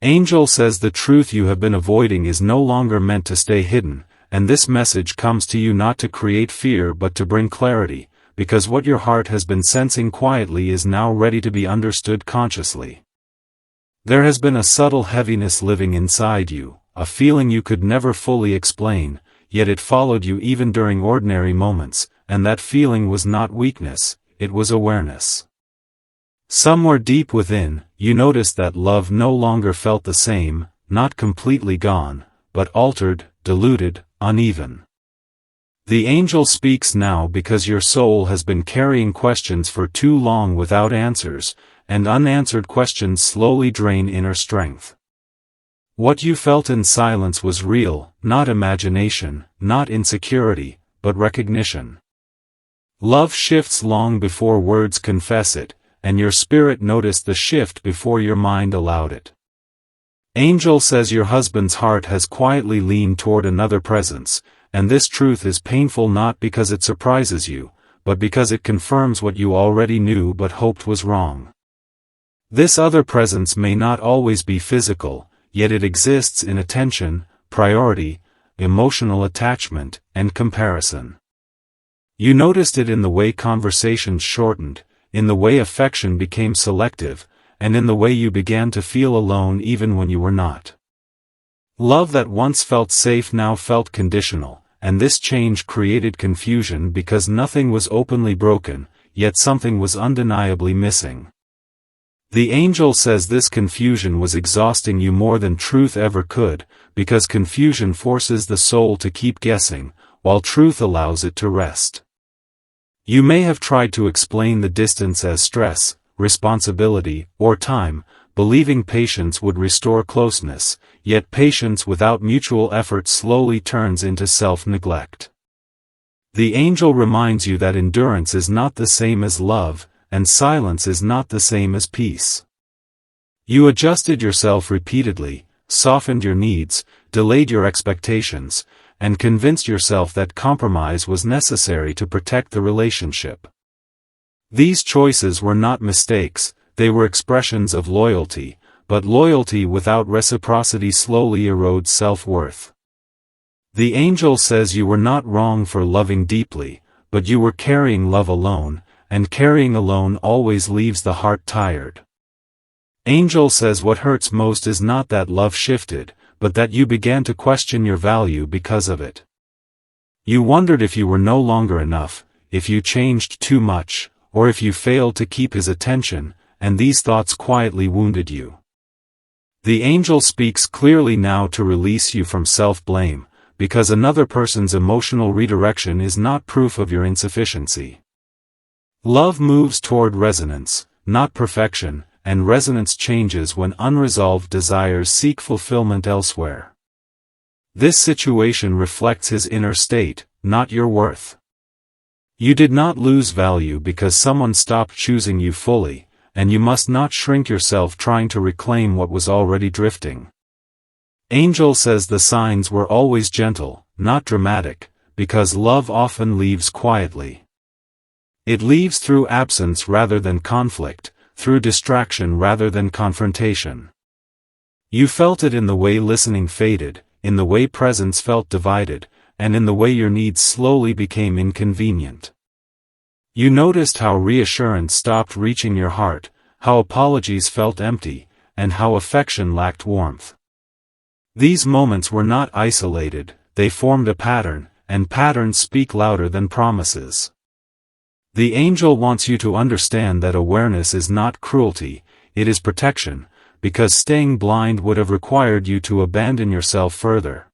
Angel says the truth you have been avoiding is no longer meant to stay hidden, and this message comes to you not to create fear but to bring clarity, because what your heart has been sensing quietly is now ready to be understood consciously. There has been a subtle heaviness living inside you, a feeling you could never fully explain, yet it followed you even during ordinary moments, and that feeling was not weakness, it was awareness. Somewhere deep within, you noticed that love no longer felt the same, not completely gone, but altered, diluted, uneven. The angel speaks now because your soul has been carrying questions for too long without answers, and unanswered questions slowly drain inner strength. What you felt in silence was real, not imagination, not insecurity, but recognition. Love shifts long before words confess it, and your spirit noticed the shift before your mind allowed it. Angel says your husband's heart has quietly leaned toward another presence, and this truth is painful not because it surprises you, but because it confirms what you already knew but hoped was wrong. This other presence may not always be physical, yet it exists in attention, priority, emotional attachment, and comparison. You noticed it in the way conversations shortened, in the way affection became selective, and in the way you began to feel alone even when you were not. Love that once felt safe now felt conditional, and this change created confusion because nothing was openly broken, yet something was undeniably missing. The angel says this confusion was exhausting you more than truth ever could, because confusion forces the soul to keep guessing, while truth allows it to rest. You may have tried to explain the distance as stress, responsibility, or time, believing patience would restore closeness, yet patience without mutual effort slowly turns into self-neglect. The angel reminds you that endurance is not the same as love, and silence is not the same as peace. You adjusted yourself repeatedly, softened your needs, delayed your expectations, and convinced yourself that compromise was necessary to protect the relationship. These choices were not mistakes, they were expressions of loyalty, but loyalty without reciprocity slowly erodes self-worth. The angel says you were not wrong for loving deeply, but you were carrying love alone, and carrying alone always leaves the heart tired. Angel says what hurts most is not that love shifted, but that you began to question your value because of it. You wondered if you were no longer enough, if you changed too much, or if you failed to keep his attention, and these thoughts quietly wounded you. The angel speaks clearly now to release you from self-blame, because another person's emotional redirection is not proof of your insufficiency. Love moves toward resonance, not perfection, and resonance changes when unresolved desires seek fulfillment elsewhere. This situation reflects his inner state, not your worth. You did not lose value because someone stopped choosing you fully, and you must not shrink yourself trying to reclaim what was already drifting. Angel says the signs were always gentle, not dramatic, because love often leaves quietly. It leaves through absence rather than conflict, through distraction rather than confrontation. You felt it in the way listening faded, in the way presence felt divided, and in the way your needs slowly became inconvenient. You noticed how reassurance stopped reaching your heart, how apologies felt empty, and how affection lacked warmth. These moments were not isolated, they formed a pattern, and patterns speak louder than promises. The angel wants you to understand that awareness is not cruelty, it is protection, because staying blind would have required you to abandon yourself further.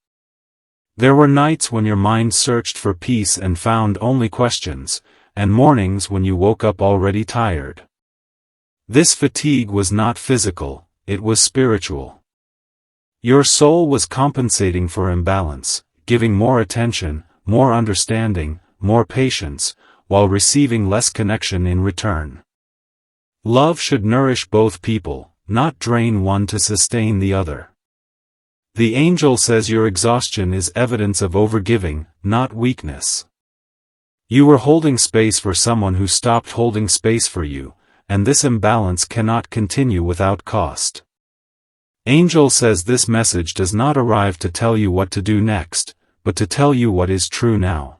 There were nights when your mind searched for peace and found only questions, and mornings when you woke up already tired. This fatigue was not physical, it was spiritual. Your soul was compensating for imbalance, giving more attention, more understanding, more patience, while receiving less connection in return. Love should nourish both people, not drain one to sustain the other. The angel says your exhaustion is evidence of overgiving, not weakness. You were holding space for someone who stopped holding space for you, and this imbalance cannot continue without cost. Angel says this message does not arrive to tell you what to do next, but to tell you what is true now.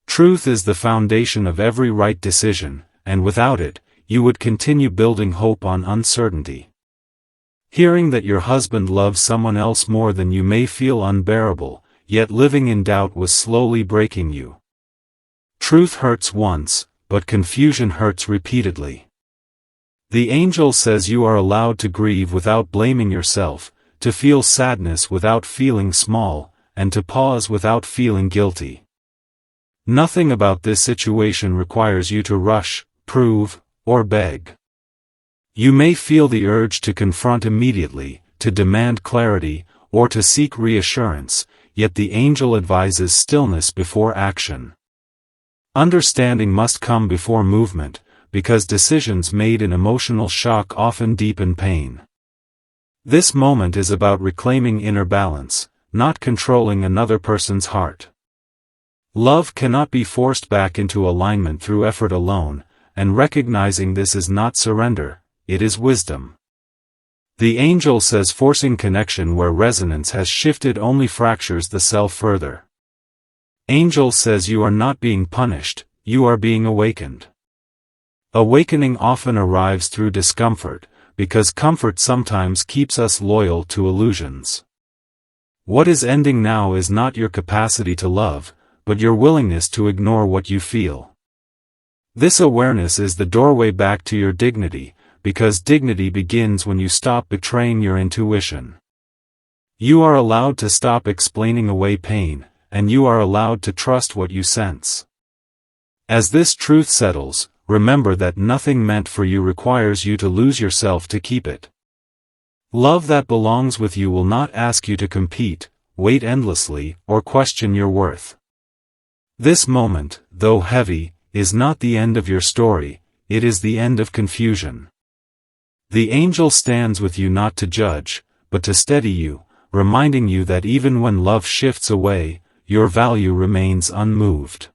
Truth is the foundation of every right decision, and without it, you would continue building hope on uncertainty. Hearing that your husband loves someone else more than you may feel unbearable, yet living in doubt was slowly breaking you. Truth hurts once, but confusion hurts repeatedly. The angel says you are allowed to grieve without blaming yourself, to feel sadness without feeling small, and to pause without feeling guilty. Nothing about this situation requires you to rush, prove, or beg. You may feel the urge to confront immediately, to demand clarity, or to seek reassurance, yet the angel advises stillness before action. Understanding must come before movement, because decisions made in emotional shock often deepen pain. This moment is about reclaiming inner balance, not controlling another person's heart. Love cannot be forced back into alignment through effort alone, and recognizing this is not surrender, it is wisdom. The angel says forcing connection where resonance has shifted only fractures the self further. Angel says you are not being punished, you are being awakened. Awakening often arrives through discomfort, because comfort sometimes keeps us loyal to illusions. What is ending now is not your capacity to love, but your willingness to ignore what you feel. This awareness is the doorway back to your dignity, because dignity begins when you stop betraying your intuition. You are allowed to stop explaining away pain, and you are allowed to trust what you sense. As this truth settles, remember that nothing meant for you requires you to lose yourself to keep it. Love that belongs with you will not ask you to compete, wait endlessly, or question your worth. This moment, though heavy, is not the end of your story, it is the end of confusion. The angel stands with you not to judge, but to steady you, reminding you that even when love shifts away, your value remains unmoved.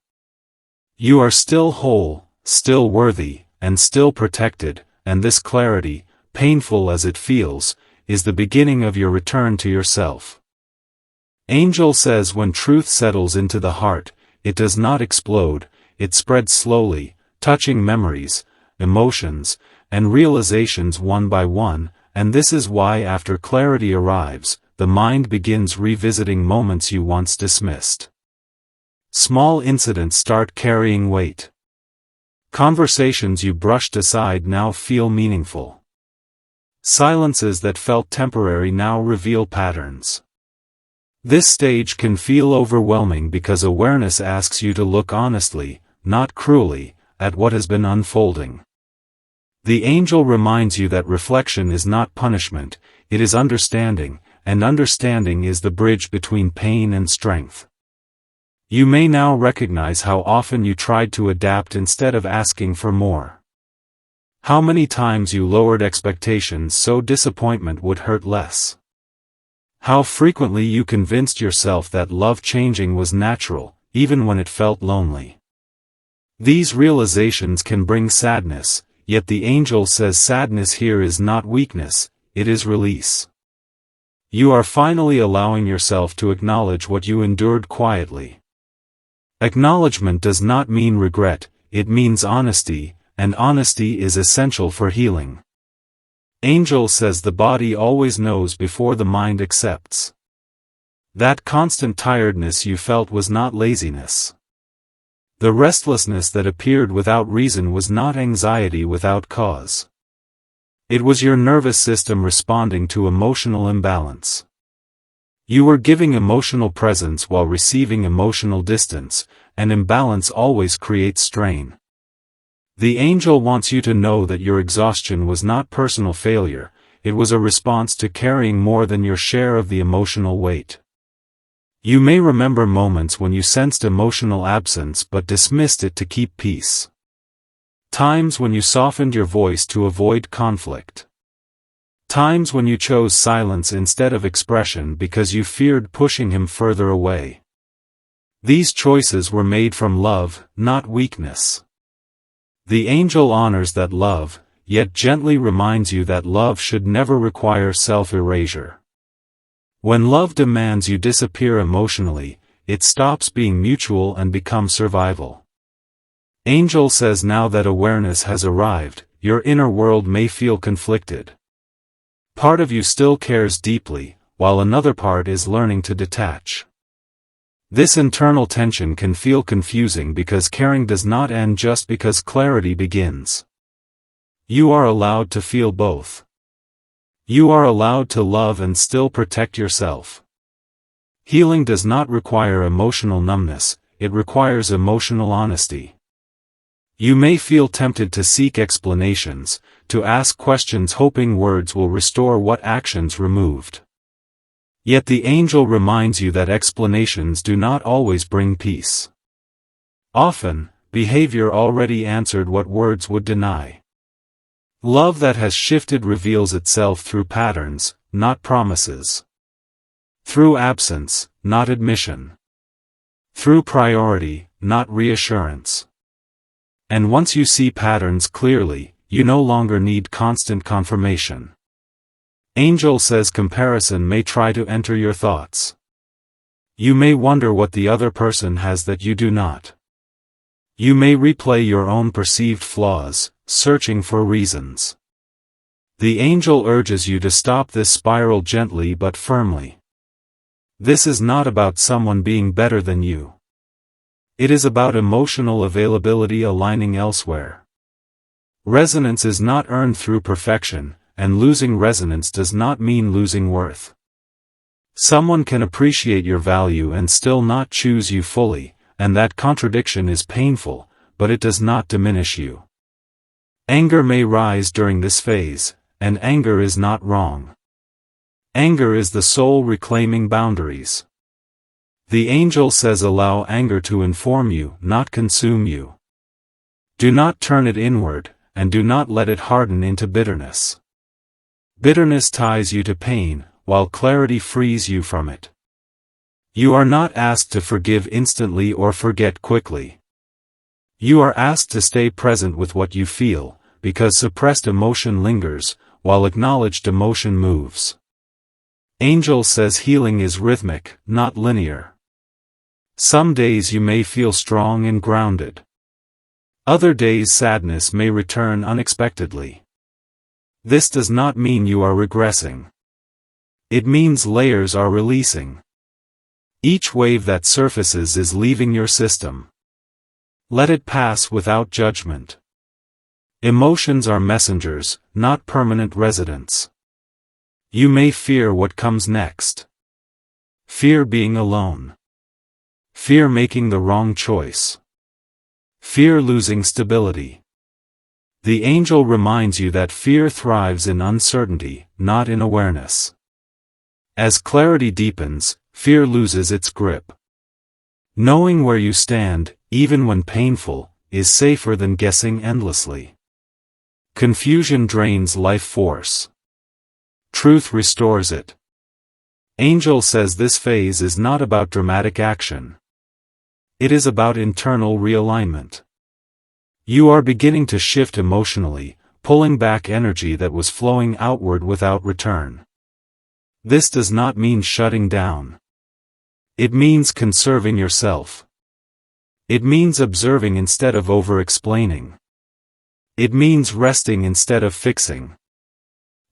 You are still whole, still worthy, and still protected, and this clarity, painful as it feels, is the beginning of your return to yourself. Angel says when truth settles into the heart, it does not explode, it spreads slowly, touching memories, emotions, and realizations one by one, and this is why after clarity arrives, the mind begins revisiting moments you once dismissed. Small incidents start carrying weight. Conversations you brushed aside now feel meaningful. Silences that felt temporary now reveal patterns. This stage can feel overwhelming because awareness asks you to look honestly, not cruelly, at what has been unfolding. The angel reminds you that reflection is not punishment, it is understanding, and understanding is the bridge between pain and strength. You may now recognize how often you tried to adapt instead of asking for more. How many times you lowered expectations so disappointment would hurt less. How frequently you convinced yourself that love changing was natural, even when it felt lonely. These realizations can bring sadness, yet the angel says sadness here is not weakness, it is release. You are finally allowing yourself to acknowledge what you endured quietly. Acknowledgement does not mean regret, it means honesty, and honesty is essential for healing. Angel says the body always knows before the mind accepts. That constant tiredness you felt was not laziness. The restlessness that appeared without reason was not anxiety without cause. It was your nervous system responding to emotional imbalance. You were giving emotional presence while receiving emotional distance, and imbalance always creates strain. The angel wants you to know that your exhaustion was not personal failure, it was a response to carrying more than your share of the emotional weight. You may remember moments when you sensed emotional absence but dismissed it to keep peace. Times when you softened your voice to avoid conflict. Times when you chose silence instead of expression because you feared pushing him further away. These choices were made from love, not weakness. The angel honors that love, yet gently reminds you that love should never require self-erasure. When love demands you disappear emotionally, it stops being mutual and becomes survival. Angel says now that awareness has arrived, your inner world may feel conflicted. Part of you still cares deeply, while another part is learning to detach. This internal tension can feel confusing because caring does not end just because clarity begins. You are allowed to feel both. You are allowed to love and still protect yourself. Healing does not require emotional numbness, it requires emotional honesty. You may feel tempted to seek explanations, to ask questions hoping words will restore what actions removed. Yet the angel reminds you that explanations do not always bring peace. Often, behavior already answered what words would deny. Love that has shifted reveals itself through patterns, not promises. Through absence, not admission. Through priority, not reassurance. And once you see patterns clearly, you no longer need constant confirmation. Angel says comparison may try to enter your thoughts. You may wonder what the other person has that you do not. You may replay your own perceived flaws, searching for reasons. The angel urges you to stop this spiral gently but firmly. This is not about someone being better than you. It is about emotional availability aligning elsewhere. Resonance is not earned through perfection, and losing resonance does not mean losing worth. Someone can appreciate your value and still not choose you fully, and that contradiction is painful, but it does not diminish you. Anger may rise during this phase, and anger is not wrong. Anger is the soul reclaiming boundaries. The angel says allow anger to inform you, not consume you. Do not turn it inward, and do not let it harden into bitterness. Bitterness ties you to pain, while clarity frees you from it. You are not asked to forgive instantly or forget quickly. You are asked to stay present with what you feel, because suppressed emotion lingers, while acknowledged emotion moves. Angel says healing is rhythmic, not linear. Some days you may feel strong and grounded. Other days sadness may return unexpectedly. This does not mean you are regressing. It means layers are releasing. Each wave that surfaces is leaving your system. Let it pass without judgment. Emotions are messengers, not permanent residents. You may fear what comes next. Fear being alone. Fear making the wrong choice. Fear losing stability. The angel reminds you that fear thrives in uncertainty, not in awareness. As clarity deepens, fear loses its grip. Knowing where you stand, even when painful, is safer than guessing endlessly. Confusion drains life force. Truth restores it. Angel says this phase is not about dramatic action. It is about internal realignment. You are beginning to shift emotionally, pulling back energy that was flowing outward without return. This does not mean shutting down. It means conserving yourself. It means observing instead of over-explaining. It means resting instead of fixing.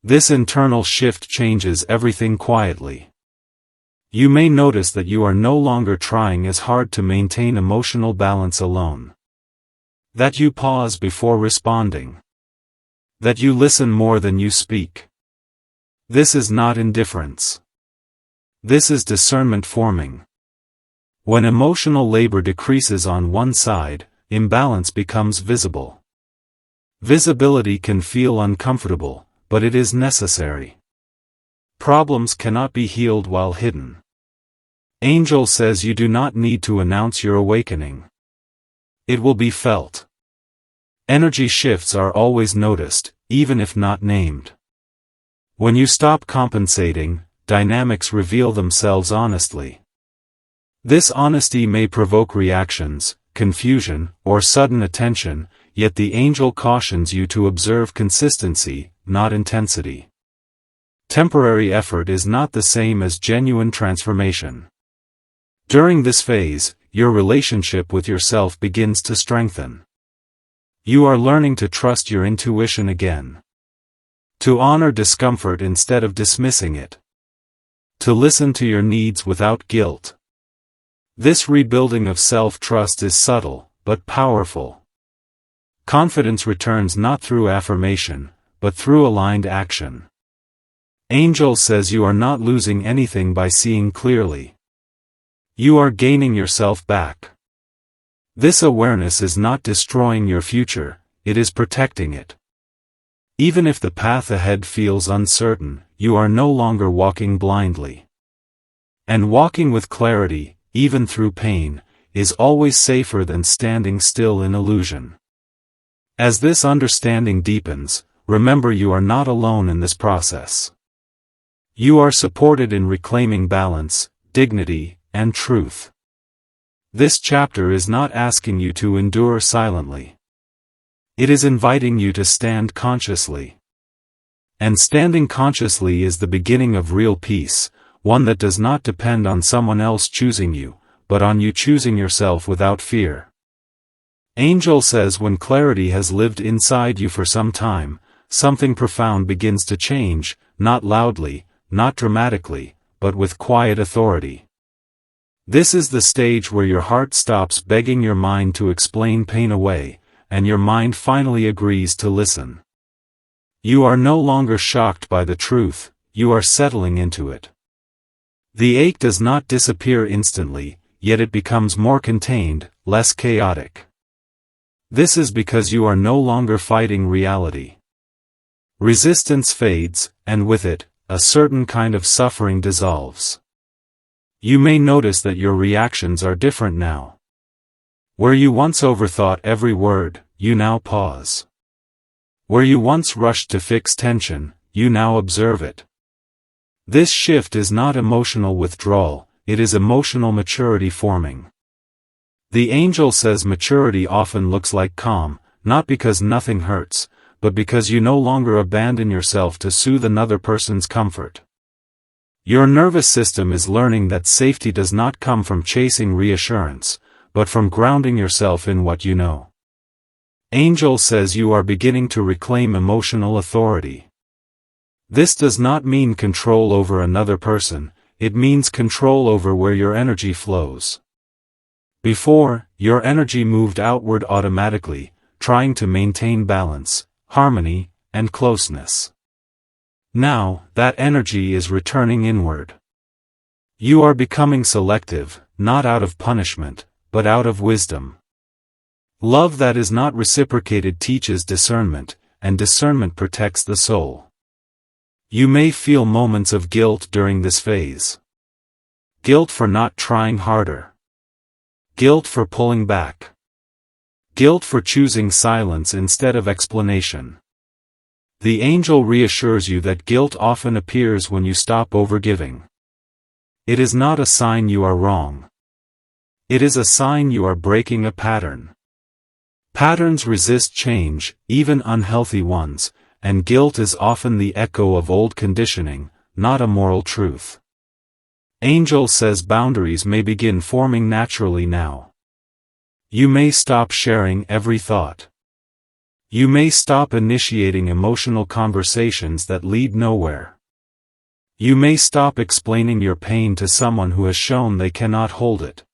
This internal shift changes everything quietly. You may notice that you are no longer trying as hard to maintain emotional balance alone. That you pause before responding. That you listen more than you speak. This is not indifference. This is discernment forming. When emotional labor decreases on one side, imbalance becomes visible. Visibility can feel uncomfortable, but it is necessary. Problems cannot be healed while hidden. Angel says you do not need to announce your awakening. It will be felt. Energy shifts are always noticed, even if not named. When you stop compensating, dynamics reveal themselves honestly. This honesty may provoke reactions, confusion, or sudden attention, yet the angel cautions you to observe consistency, not intensity. Temporary effort is not the same as genuine transformation. During this phase, your relationship with yourself begins to strengthen. You are learning to trust your intuition again. To honor discomfort instead of dismissing it. To listen to your needs without guilt. This rebuilding of self-trust is subtle, but powerful. Confidence returns not through affirmation, but through aligned action. Angel says you are not losing anything by seeing clearly. You are gaining yourself back. This awareness is not destroying your future, it is protecting it. Even if the path ahead feels uncertain, you are no longer walking blindly. And walking with clarity, even through pain, is always safer than standing still in illusion. As this understanding deepens, remember you are not alone in this process. You are supported in reclaiming balance, dignity, and truth. This chapter is not asking you to endure silently. It is inviting you to stand consciously. And standing consciously is the beginning of real peace, one that does not depend on someone else choosing you, but on you choosing yourself without fear. Angel says when clarity has lived inside you for some time, something profound begins to change, not loudly, not dramatically, but with quiet authority. This is the stage where your heart stops begging your mind to explain pain away, and your mind finally agrees to listen. You are no longer shocked by the truth, you are settling into it. The ache does not disappear instantly, yet it becomes more contained, less chaotic. This is because you are no longer fighting reality. Resistance fades, and with it, a certain kind of suffering dissolves. You may notice that your reactions are different now. Where you once overthought every word, you now pause. Where you once rushed to fix tension, you now observe it. This shift is not emotional withdrawal, it is emotional maturity forming. The angel says maturity often looks like calm, not because nothing hurts, but because you no longer abandon yourself to soothe another person's comfort. Your nervous system is learning that safety does not come from chasing reassurance, but from grounding yourself in what you know. Angel says you are beginning to reclaim emotional authority. This does not mean control over another person, it means control over where your energy flows. Before, your energy moved outward automatically, trying to maintain balance, harmony, and closeness. Now, that energy is returning inward. You are becoming selective, not out of punishment, but out of wisdom. Love that is not reciprocated teaches discernment, and discernment protects the soul. You may feel moments of guilt during this phase. Guilt for not trying harder. Guilt for pulling back. Guilt for choosing silence instead of explanation. The angel reassures you that guilt often appears when you stop overgiving. It is not a sign you are wrong. It is a sign you are breaking a pattern. Patterns resist change, even unhealthy ones, and guilt is often the echo of old conditioning, not a moral truth. Angel says boundaries may begin forming naturally now. You may stop sharing every thought. You may stop initiating emotional conversations that lead nowhere. You may stop explaining your pain to someone who has shown they cannot hold it.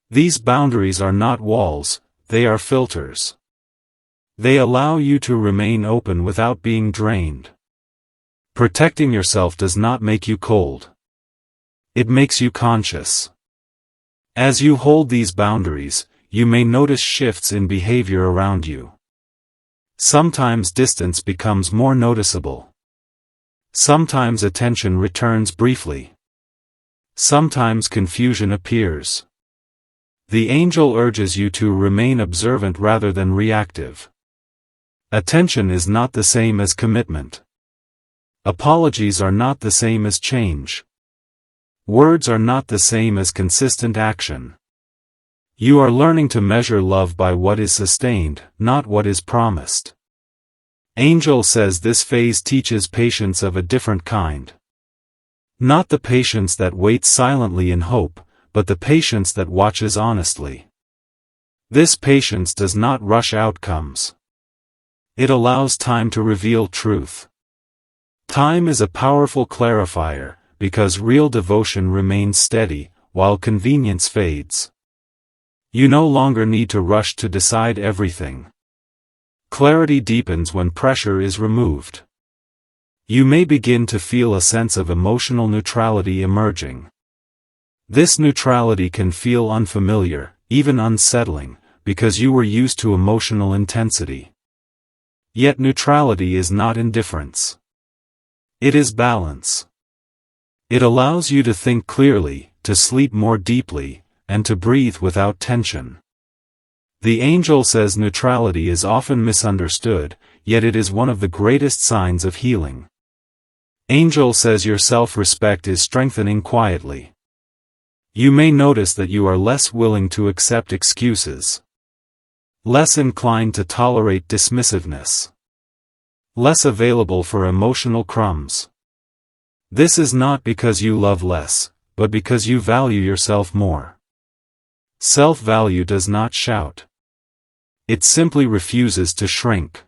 These boundaries are not walls, they are filters. They allow you to remain open without being drained. Protecting yourself does not make you cold. It makes you conscious. As you hold these boundaries, you may notice shifts in behavior around you. Sometimes distance becomes more noticeable. Sometimes attention returns briefly. Sometimes confusion appears. The angel urges you to remain observant rather than reactive. Attention is not the same as commitment. Apologies are not the same as change. Words are not the same as consistent action. You are learning to measure love by what is sustained, not what is promised. Angel says this phase teaches patience of a different kind. Not the patience that waits silently in hope, but the patience that watches honestly. This patience does not rush outcomes. It allows time to reveal truth. Time is a powerful clarifier, because real devotion remains steady, while convenience fades. You no longer need to rush to decide everything. Clarity deepens when pressure is removed. You may begin to feel a sense of emotional neutrality emerging. This neutrality can feel unfamiliar, even unsettling, because you were used to emotional intensity. Yet neutrality is not indifference. It is balance. It allows you to think clearly, to sleep more deeply, and to breathe without tension. The angel says neutrality is often misunderstood, yet it is one of the greatest signs of healing. Angel says your self-respect is strengthening quietly. You may notice that you are less willing to accept excuses. Less inclined to tolerate dismissiveness. Less available for emotional crumbs. This is not because you love less, but because you value yourself more. Self-value does not shout. It simply refuses to shrink.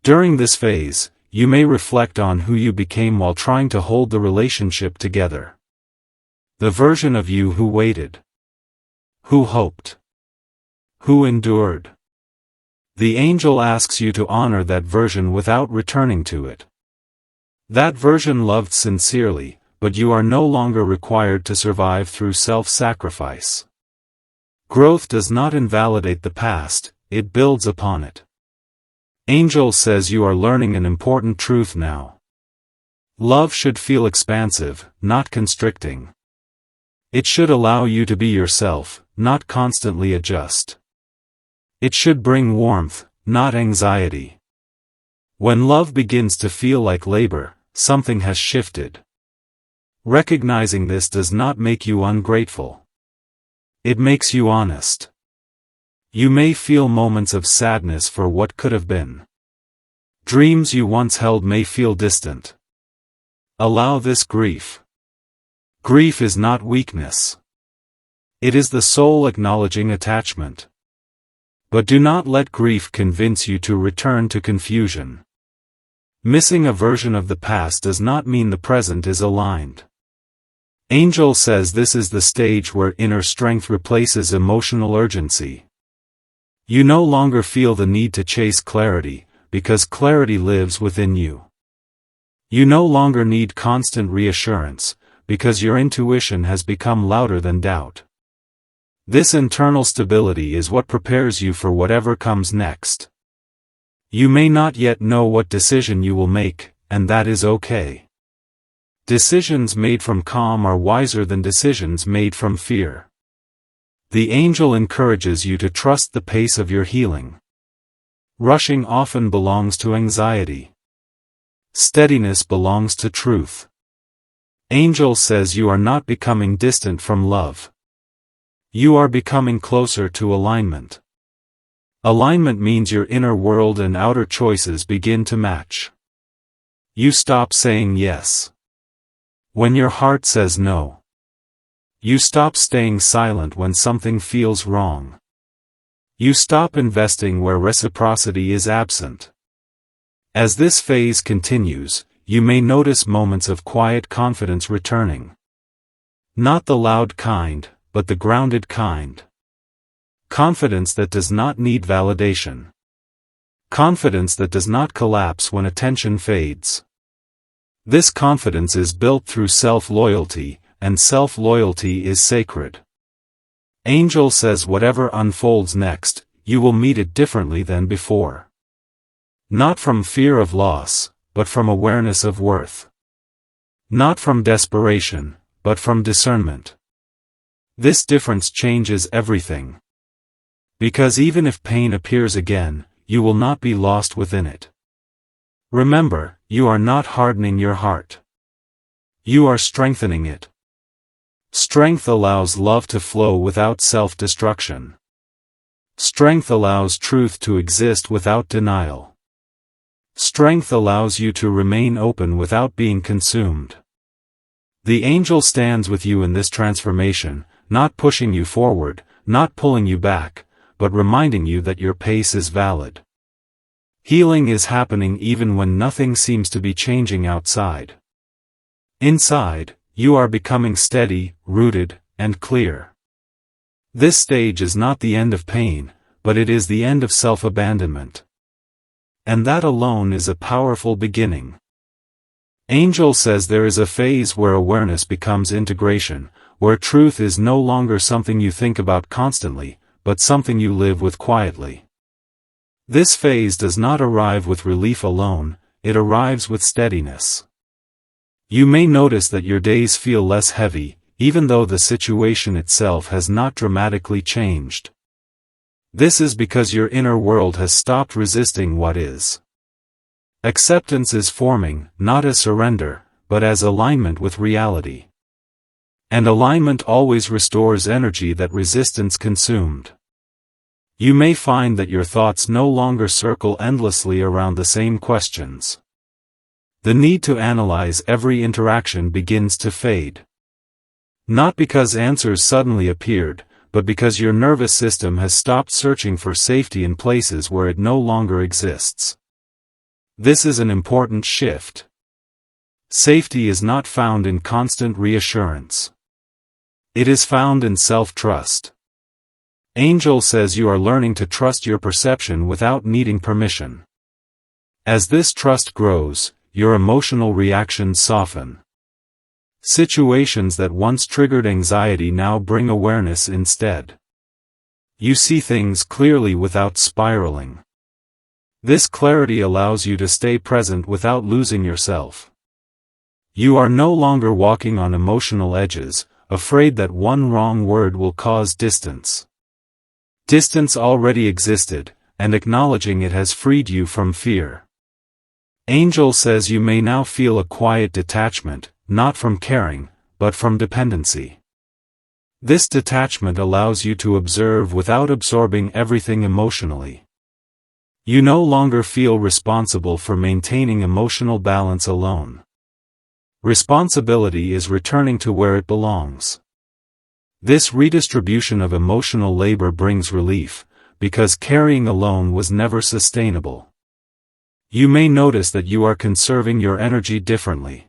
During this phase, you may reflect on who you became while trying to hold the relationship together. The version of you who waited. Who hoped. Who endured. The angel asks you to honor that version without returning to it. That version loved sincerely, but you are no longer required to survive through self-sacrifice. Growth does not invalidate the past, it builds upon it. Angel says you are learning an important truth now. Love should feel expansive, not constricting. It should allow you to be yourself, not constantly adjust. It should bring warmth, not anxiety. When love begins to feel like labor, something has shifted. Recognizing this does not make you ungrateful. It makes you honest. You may feel moments of sadness for what could have been. Dreams you once held may feel distant. Allow this grief. Grief is not weakness. It is the soul acknowledging attachment. But do not let grief convince you to return to confusion. Missing a version of the past does not mean the present is aligned. Angel says this is the stage where inner strength replaces emotional urgency. You no longer feel the need to chase clarity, because clarity lives within you. You no longer need constant reassurance, because your intuition has become louder than doubt. This internal stability is what prepares you for whatever comes next. You may not yet know what decision you will make, and that is okay. Decisions made from calm are wiser than decisions made from fear. The angel encourages you to trust the pace of your healing. Rushing often belongs to anxiety. Steadiness belongs to truth. Angel says you are not becoming distant from love. You are becoming closer to alignment. Alignment means your inner world and outer choices begin to match. You stop saying yes when your heart says no. You stop staying silent when something feels wrong. You stop investing where reciprocity is absent. As this phase continues, you may notice moments of quiet confidence returning. Not the loud kind, but the grounded kind. Confidence that does not need validation. Confidence that does not collapse when attention fades. This confidence is built through self-loyalty, and self-loyalty is sacred. Angel says whatever unfolds next, you will meet it differently than before. Not from fear of loss, but from awareness of worth. Not from desperation, but from discernment. This difference changes everything. Because even if pain appears again, you will not be lost within it. Remember, you are not hardening your heart. You are strengthening it. Strength allows love to flow without self-destruction. Strength allows truth to exist without denial. Strength allows you to remain open without being consumed. The angel stands with you in this transformation, not pushing you forward, not pulling you back, but reminding you that your pace is valid. Healing is happening even when nothing seems to be changing outside. Inside, you are becoming steady, rooted, and clear. This stage is not the end of pain, but it is the end of self-abandonment. And that alone is a powerful beginning. Angel says there is a phase where awareness becomes integration, where truth is no longer something you think about constantly, but something you live with quietly. This phase does not arrive with relief alone, it arrives with steadiness. You may notice that your days feel less heavy, even though the situation itself has not dramatically changed. This is because your inner world has stopped resisting what is. Acceptance is forming, not as surrender, but as alignment with reality. And alignment always restores energy that resistance consumed. You may find that your thoughts no longer circle endlessly around the same questions. The need to analyze every interaction begins to fade. Not because answers suddenly appeared, but because your nervous system has stopped searching for safety in places where it no longer exists. This is an important shift. Safety is not found in constant reassurance. It is found in self-trust. Angel says you are learning to trust your perception without needing permission. As this trust grows, your emotional reactions soften. Situations that once triggered anxiety now bring awareness instead. You see things clearly without spiraling. This clarity allows you to stay present without losing yourself. You are no longer walking on emotional edges, afraid that one wrong word will cause distance. Distance already existed, and acknowledging it has freed you from fear. Angel says you may now feel a quiet detachment, not from caring, but from dependency. This detachment allows you to observe without absorbing everything emotionally. You no longer feel responsible for maintaining emotional balance alone. Responsibility is returning to where it belongs. This redistribution of emotional labor brings relief, because carrying alone was never sustainable. You may notice that you are conserving your energy differently.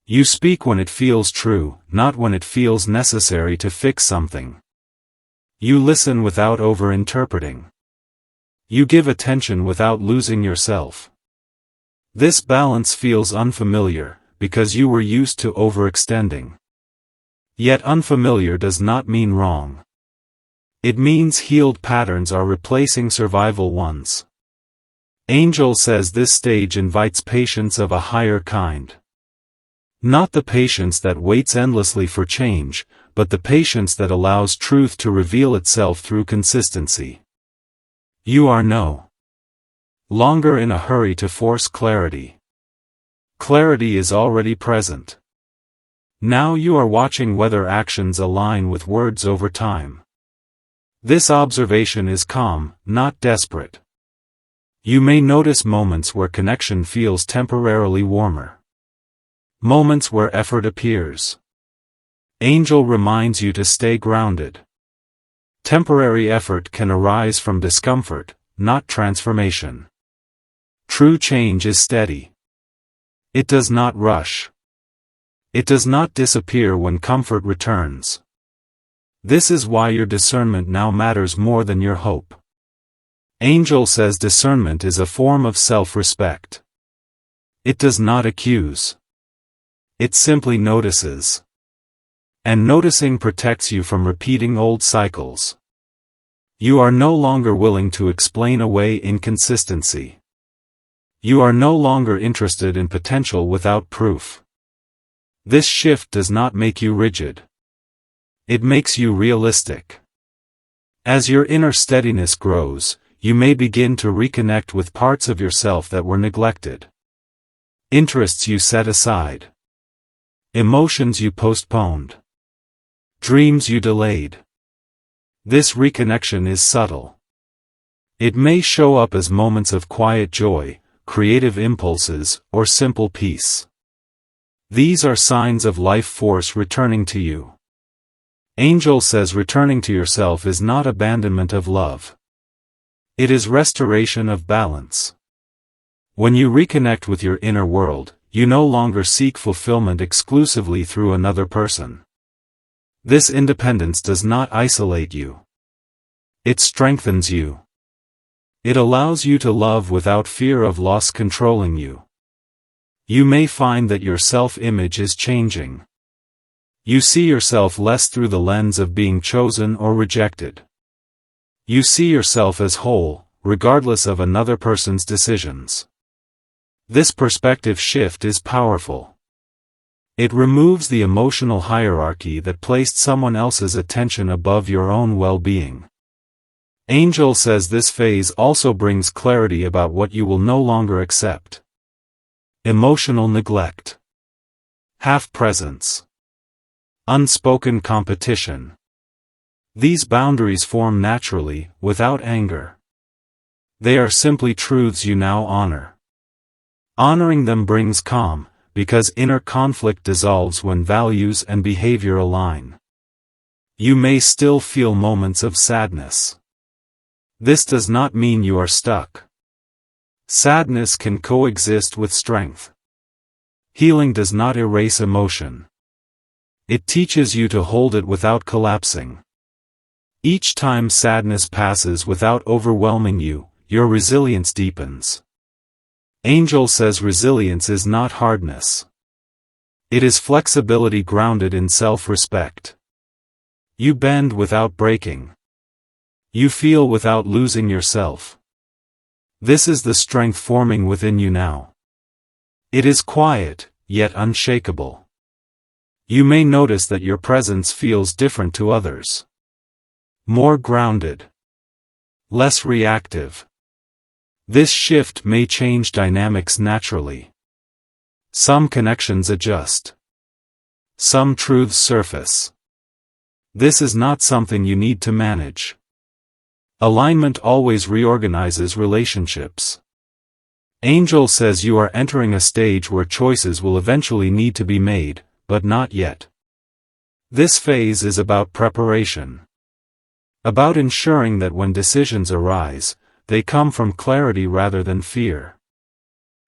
You speak when it feels true, not when it feels necessary to fix something. You listen without over-interpreting. You give attention without losing yourself. This balance feels unfamiliar, because you were used to overextending. Yet unfamiliar does not mean wrong. It means healed patterns are replacing survival ones. Angel says this stage invites patience of a higher kind. Not the patience that waits endlessly for change, but the patience that allows truth to reveal itself through consistency. You are no longer in a hurry to force clarity. Clarity is already present. Now you are watching whether actions align with words over time. This observation is calm, not desperate. You may notice moments where connection feels temporarily warmer. Moments where effort appears. Angel reminds you to stay grounded. Temporary effort can arise from discomfort, not transformation. True change is steady. It does not rush. It does not disappear when comfort returns. This is why your discernment now matters more than your hope. Angel says discernment is a form of self-respect. It does not accuse. It simply notices. And noticing protects you from repeating old cycles. You are no longer willing to explain away inconsistency. You are no longer interested in potential without proof. This shift does not make you rigid. It makes you realistic. As your inner steadiness grows, you may begin to reconnect with parts of yourself that were neglected. Interests you set aside. Emotions you postponed. dreams you delayed. This reconnection is subtle. It may show up as moments of quiet joy, creative impulses, or simple peace. These are signs of life force returning to you. Angel says returning to yourself is not abandonment of love. It is restoration of balance. When you reconnect with your inner world, you no longer seek fulfillment exclusively through another person. This independence does not isolate you. It strengthens you. It allows you to love without fear of loss controlling you. You may find that your self-image is changing. You see yourself less through the lens of being chosen or rejected. You see yourself as whole, regardless of another person's decisions. This perspective shift is powerful. It removes the emotional hierarchy that placed someone else's attention above your own well-being. Angel says this phase also brings clarity about what you will no longer accept. Emotional neglect. Half-presence. Unspoken competition. These boundaries form naturally, without anger. They are simply truths you now honor. Honoring them brings calm, because inner conflict dissolves when values and behavior align. You may still feel moments of sadness. This does not mean you are stuck. Sadness can coexist with strength. Healing does not erase emotion. It teaches you to hold it without collapsing. Each time sadness passes without overwhelming you, your resilience deepens. Angel says resilience is not hardness. It is flexibility grounded in self-respect. You bend without breaking. You feel without losing yourself. This is the strength forming within you now. It is quiet, yet unshakable. You may notice that your presence feels different to others. More grounded. Less reactive. This shift may change dynamics naturally. Some connections adjust. Some truths surface. This is not something you need to manage. Alignment always reorganizes relationships. Angel says you are entering a stage where choices will eventually need to be made, but not yet. This phase is about preparation. About ensuring that when decisions arise, they come from clarity rather than fear.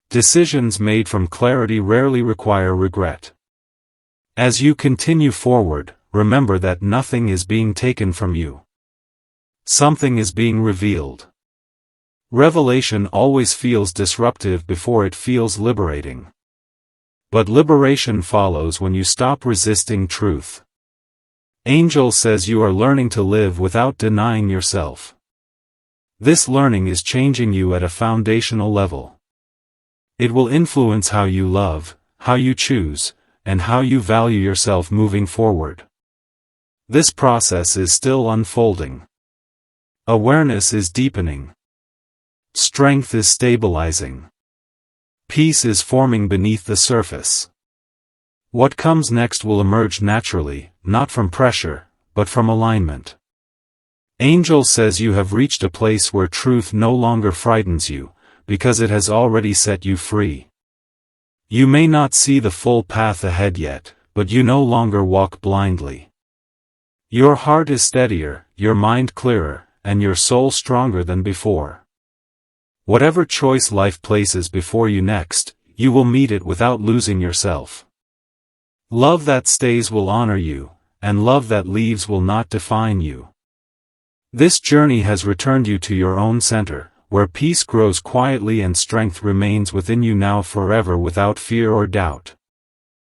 Decisions made from clarity rarely require regret. As you continue forward, remember that nothing is being taken from you. Something is being revealed. Revelation always feels disruptive before it feels liberating. But liberation follows when you stop resisting truth. Angel says you are learning to live without denying yourself. This learning is changing you at a foundational level. It will influence how you love, how you choose, and how you value yourself moving forward. This process is still unfolding. Awareness is deepening. Strength is stabilizing. Peace is forming beneath the surface. What comes next will emerge naturally, not from pressure, but from alignment. Angel says you have reached a place where truth no longer frightens you, because it has already set you free. You may not see the full path ahead yet, but you no longer walk blindly. Your heart is steadier, your mind clearer, and your soul stronger than before. Whatever choice life places before you next, you will meet it without losing yourself. Love that stays will honor you, and love that leaves will not define you. This journey has returned you to your own center, where peace grows quietly and strength remains within you now forever without fear or doubt.